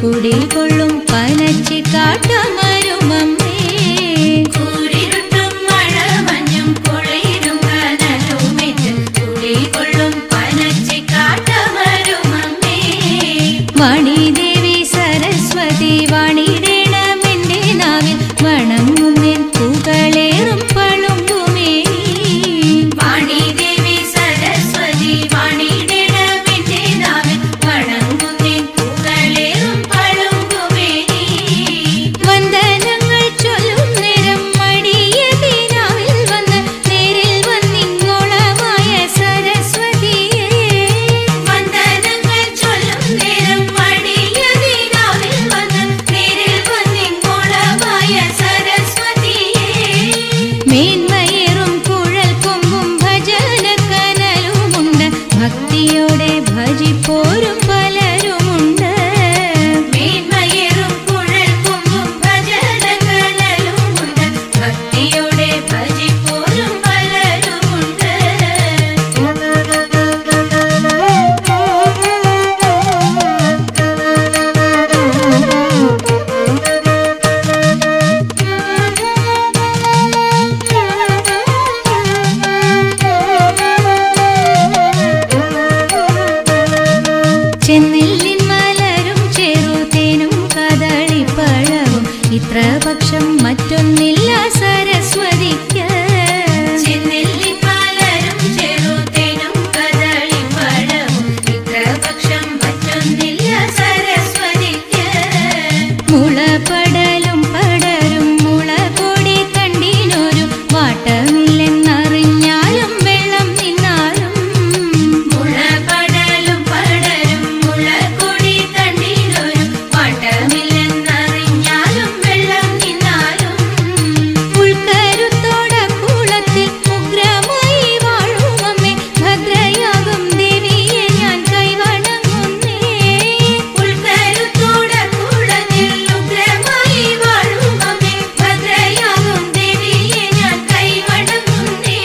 കുടികൊള്ളും പനച്ചിക്കാട്ടമരുമമ്മേ. കൂരിരുട്ടും മഴ മഞ്ഞും കുളിരും കനലുമേറ്റ് കുടികൊള്ളും പനച്ചിക്കാട്ടമരുമമ്മേ. വാണിദേവി സരസ്വതി വാണിടേണമെന്റെ നാവിൽ വണങ്ങുന്നേൻ പുകളേറും പളുങ്കുമേ. വാണിദേവി സരസ്വതി വാണിടേണമെന്റെ നാവിൽ വണങ്ങുന്നേൻ പുകളേറും പളുങ്കുമേ. വന്ദനങ്ങൾ ചൊല്ലും നേരം മടിയതിനാവിൽ വന്ന് നേരിൽ വന്നിങ്ങോളമായ സരസ്വതിയേ. വന്ദനങ്ങൾ ചൊല്ലും നേരം മടിയതിനാവിൽ വന്ന് നേരിൽ വന്നിങ്ങോളമായ സരസ്വതിയേ. മേന്മയേറും കുഴൽ കൊമ്പും ഭജനക്കനലുമുണ്ട്, ഭക്തിയോടെ ഭജിപ്പോരും പലരുമുണ്ട്. മേന്മയേറും കുഴൽ കൊമ്പും ഭജനക്കനലുമുണ്ട്, ഭക്തിയോടെ ഭജിപ്പോരും പലരുമുണ്ട്. ചെന്നെല്ലിൻ മലരും ചെറുതേനും കദളിപ്പഴവും ഇത്ര പക്ഷം മറ്റൊന്നില്ല സരസ്വതിക്ക്. ചെന്നെല്ലിൻ മലരും ചെറുതേനും കദളിപ്പഴവും ഇത്രപക്ഷം മറ്റൊന്നില്ല സരസ്വതിക്ക്. മുളപടലും പടരും മുളകൊടി തണ്ടിനൊരു വാട്ടമില്ലെന്നറിഞ്ഞാലും വെള്ളം നിന്നാലും. മുളപടലും പടരും മുളകൊടി തണ്ടിനൊരു പാട്ടമില്ലെന്നറിഞ്ഞാലും വെള്ളം നിന്നാലും. ഉൾക്കരുത്തോട കുളത്തിൽ ഉഗ്രമായി വാഴുമമ്മേ, ഭദ്രയാകും ദേവിയെ ഞാൻ കൈവണങ്ങുന്നേ. ഉൾക്കരുത്തോട കുളത്തിൽ ഉഗ്രമായി വാഴുമമ്മേ, ഭദ്രയാകും ദേവിയെ ഞാൻ കൈവണങ്ങുന്നേ.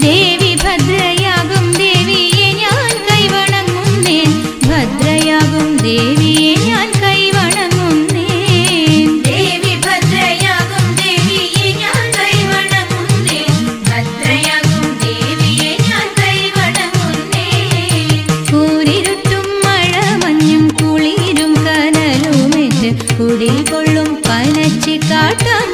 ദേവി ഭദ്രയാകും ദേവിയെ ഞാൻ കൈവണങ്ങുന്നേൻ, ഭദ്രയാകും ദേവിയെ ഞാൻ കൈവണങ്ങുന്നേൻ. ദേവി ഭദ്രയാകും ദേവിയെ ഞാൻ കൈവണങ്ങുന്നേ, ഭദ്രയാകും ദേവിയെ ഞാൻ കൈവണങ്ങുന്നേ. കൂരിരുട്ടും മഴ മഞ്ഞും കുളിരും കനലുമേറ്റ് കുടികൊള്ളും പനച്ചിക്കാട്ടമ